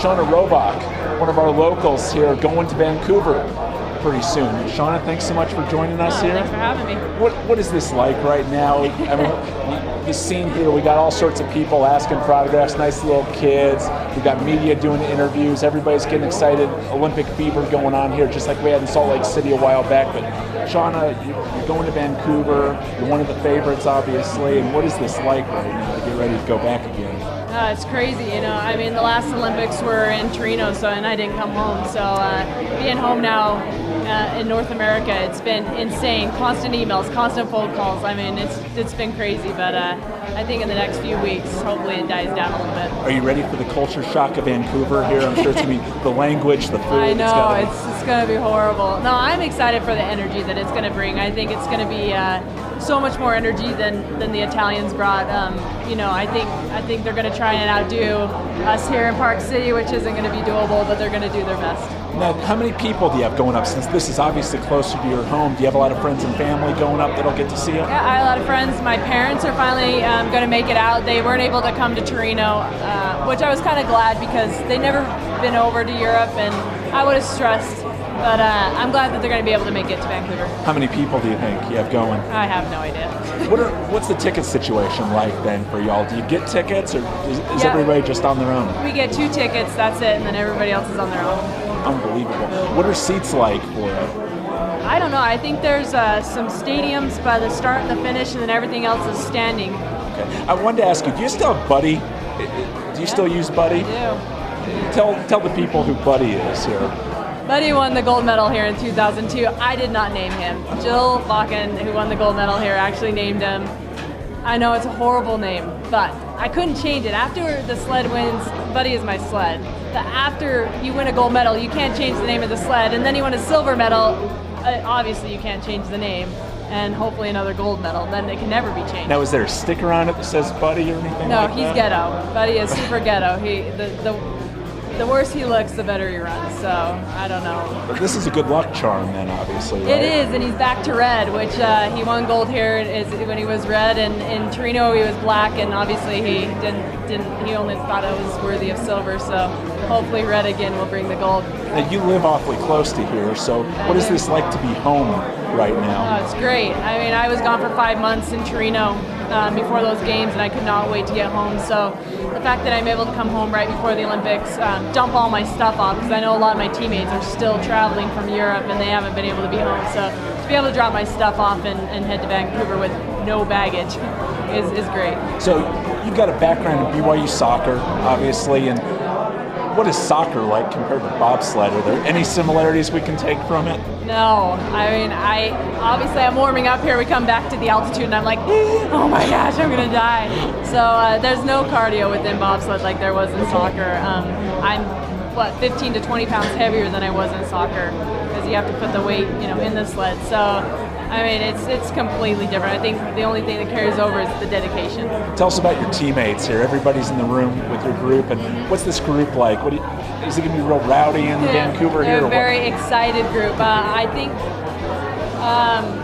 Shauna Rohbock, one of our locals here, going to Vancouver pretty soon. Shauna, thanks so much for joining us here. Thanks for having me. What is this like right now? I mean, the scene here, we got all sorts of people asking for autographs, nice little kids. We got media doing interviews. Everybody's getting excited. Olympic fever going on here, just like we had in Salt Lake City a while back. But Shauna, you're going to Vancouver. You're one of the favorites, obviously. And what is this like right now to get ready to go back again? It's crazy, I mean, the last Olympics were in Torino, and I didn't come home. So being home now in North America, it's been insane. Constant emails, constant phone calls. I mean, it's been crazy, but I think in the next few weeks, hopefully it dies down a little bit. Are you ready for the culture shock of Vancouver here? I'm sure it's going to be the language, the food. I know, it's going to be horrible. No, I'm excited for the energy that it's going to bring. I think it's going to be so much more energy than the Italians brought. I think they're going to try and outdo us here in Park City, which isn't going to be doable, but they're going to do their best. Now, how many people do you have going up? Since this is obviously closer to your home, do you have a lot of friends and family going up that'll get to see you? Yeah, I have a lot of friends. My parents are finally going to make it out. They weren't able to come to Torino, which I was kind of glad because they'd never been over to Europe, and I would have stressed. But I'm glad that they're going to be able to make it to Vancouver. How many people do you think you have going? I have no idea. What's the ticket situation like then for y'all? Do you get tickets, or is everybody just on their own? We get 2 tickets, that's it, and then everybody else is on their own. Unbelievable. What are seats like for it? I don't know. I think there's some stadiums by the start and the finish, and then everything else is standing. Okay. I wanted to ask you, do you still have Buddy? Do you still use Buddy? I do. Tell the people who Buddy is here. Buddy won the gold medal here in 2002. I did not name him. Jill Bakken, who won the gold medal here, actually named him. I know it's a horrible name, but I couldn't change it. After the sled wins, Buddy is my sled. But after you win a gold medal, you can't change the name of the sled. And then you win a silver medal, obviously you can't change the name. And hopefully another gold medal, then it can never be changed. Now, is there a sticker on it that says Buddy or anything No, like that? he's ghetto. Buddy is super ghetto. The worse he looks, the better he runs. So I don't know. But this is a good luck charm, then, obviously, right? It is, and he's back to red, which he won gold here when he was red, and in Torino he was black, and obviously he didn't. He only thought it was worthy of silver. So hopefully red again will bring the gold. Now, you live awfully close to here, so what is this like to be home right now? Oh, it's great. I mean, I was gone for 5 months in Torino before those games, and I could not wait to get home. So the fact that I'm able to come home right before the Olympics, dump all my stuff off, because I know a lot of my teammates are still traveling from Europe and they haven't been able to be home. So to be able to drop my stuff off and head to Vancouver with no baggage is great. So you've got a background in BYU soccer, obviously, and what is soccer like compared to bobsled? Are there any similarities we can take from it? No, I mean, I'm warming up here. We come back to the altitude, and I'm like, oh my gosh, I'm gonna die. So there's no cardio within bobsled like there was in soccer. I'm 15 to 20 pounds heavier than I was in soccer because you have to put the weight, in the sled. So I mean, it's completely different. I think the only thing that carries over is the dedication. Tell us about your teammates here. Everybody's in the room with your group, and what's this group like? Is it going to be real rowdy in Vancouver here? They're a very excited group. I think.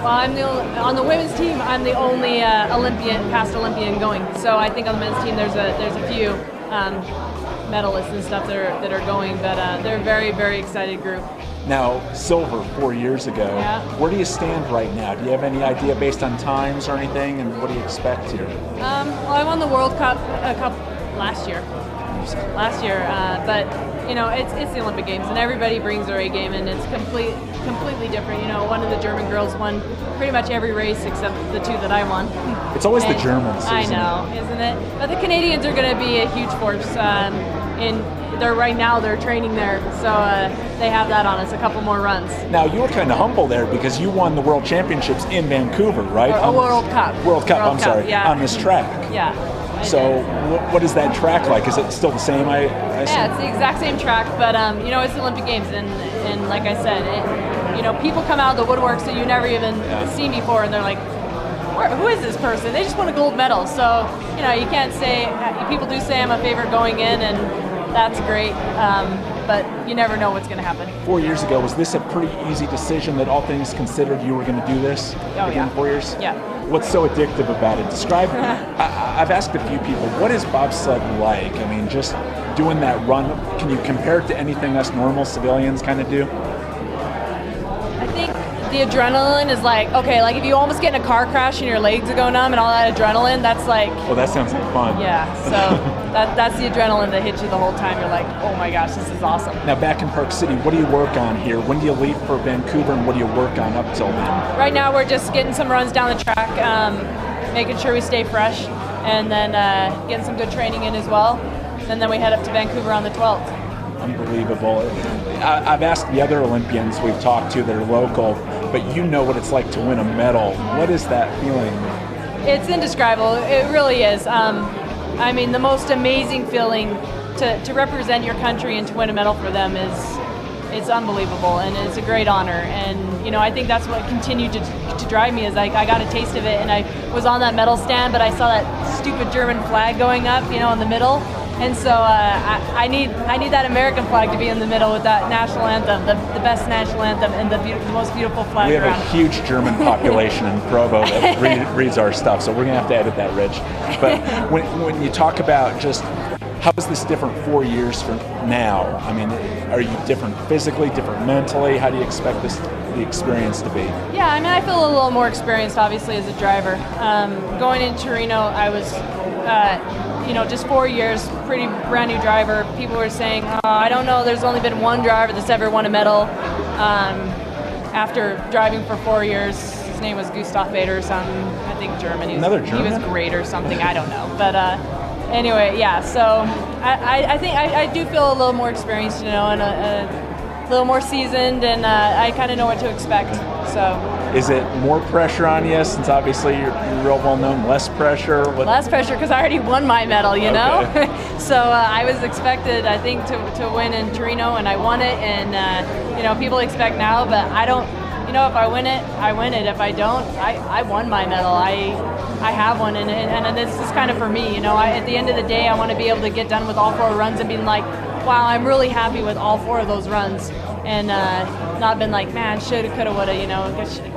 On the women's team, I'm the only past Olympian going. So I think on the men's team, there's a few medalists and stuff that are going, but they're a very, very excited group. Now, silver 4 years ago. Yeah. Where do you stand right now? Do you have any idea based on times or anything, and what do you expect here? Well, I won the World Cup last year, but it's the Olympic Games, and everybody brings their A game, and it's completely different. One of the German girls won pretty much every race except the 2 that I won. It's always the Germans, I know, isn't it? But the Canadians are going to be a huge force. They're training there, so they have that on us. A couple more runs. Now, you were kind of humble there because you won the World Championships in Vancouver, right? World Cup. On this track. Yeah. So what is that track like? Is it still the same? I assume? Yeah, it's the exact same track, but it's the Olympic Games, and like I said, people come out of the woodworks that you never even seen before, and they're like, who is this person? They just won a gold medal. So you can't say. People do say I'm a favorite going in, and that's great. but you never know what's going to happen. 4 years ago, was this a pretty easy decision that all things considered you were going to do this? Oh, again, yeah. 4 years? Yeah. What's so addictive about it? Describe, I've asked a few people, what is bobsled like? I mean, just doing that run, can you compare it to anything us normal civilians kind of do? I think the adrenaline is like, okay, like if you almost get in a car crash and your legs go numb and all that adrenaline, that's like... Well, that sounds like fun. Yeah, so that's the adrenaline that hits you the whole time. You're like, oh my gosh, this is awesome. Now, back in Park City, what do you work on here? When do you leave for Vancouver, and what do you work on up till then? Right now, we're just getting some runs down the track, making sure we stay fresh, and then getting some good training in as well. And then we head up to Vancouver on the 12th. Unbelievable. I've asked the other Olympians we've talked to that are local, but you know what it's like to win a medal. What is that feeling? It's indescribable. It really is. I mean, the most amazing feeling to represent your country and to win a medal for them it's unbelievable, and it's a great honor. And you know, I think that's what continued to drive me is I got a taste of it, and I was on that medal stand, but I saw that stupid German flag going up, you know, in the middle. And so I need that American flag to be in the middle with that national anthem, the best national anthem, and the most beautiful flag We have around. a huge German population in Provo that reads our stuff, so we're going to have to edit that, Rich. But when you talk about just how is this different 4 years from now? I mean, are you different physically, different mentally? How do you expect the experience to be? Yeah, I mean, I feel a little more experienced, obviously, as a driver. Going into Torino, I was... just 4 years, pretty brand new driver. People were saying, I don't know, there's only been one driver that's ever won a medal after driving for 4 years. His name was Gustav Bader or something, I think German. Another German? He was great or something, I don't know. But anyway, yeah, so I think I do feel a little more experienced, and a little more seasoned, and I kind of know what to expect, so... Is it more pressure on you since obviously you're real well known? Less pressure? Less pressure because I already won my medal, you know? So I was expected, I think, to win in Torino, and I won it. And, people expect now, but I don't, if I win it, I win it. If I don't, I won my medal. I have one, and this is kind of for me, at the end of the day, I want to be able to get done with all 4 runs and be like, wow, I'm really happy with all 4 of those runs. And not been like, man, shoulda, coulda, woulda,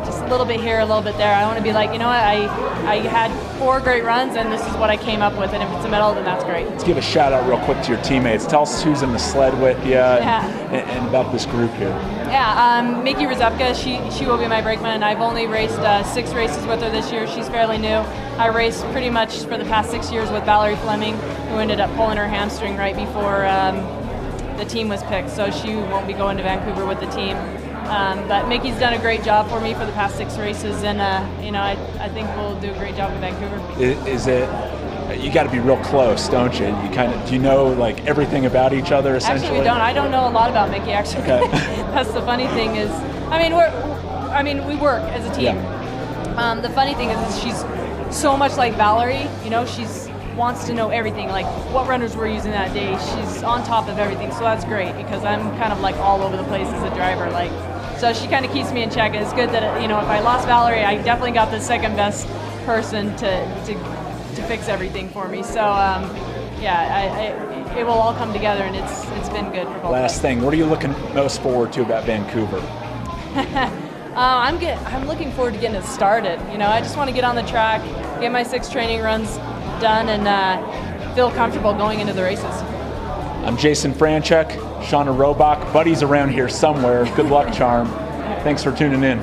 just a little bit here, a little bit there. I want to be like, I had 4 great runs, and this is what I came up with, and if it's a medal, then that's great. Let's give a shout out real quick to your teammates. Tell us who's in the sled with you and about this group here. Yeah, Miki Rzepka, she will be my brakeman. I've only raced 6 races with her this year. She's fairly new. I raced pretty much for the past 6 years with Valerie Fleming, who ended up pulling her hamstring right before the team was picked, so she won't be going to Vancouver with the team. But Mickey's done a great job for me for the past 6 races, and I think we'll do a great job in Vancouver. Is it? You got to be real close, don't you? Do you know like everything about each other essentially? Actually, we don't. I don't know a lot about Mickey. Actually, okay. That's the funny thing is, we work as a team. Yeah. The funny thing is she's so much like Valerie. She's wants to know everything, like what runners we're using that day. She's on top of everything, so that's great because I'm kind of like all over the place as a driver. So she kind of keeps me in check. It's good that if I lost Valerie, I definitely got the second best person to fix everything for me. So it will all come together, and it's been good for both. Last thing, what are you looking most forward to about Vancouver? I'm looking forward to getting it started. I just want to get on the track, get my 6 training runs done, and feel comfortable going into the races. I'm Jason Franchuk, Shauna Rohbock, buddies around here somewhere. Good luck, Charm. Thanks for tuning in.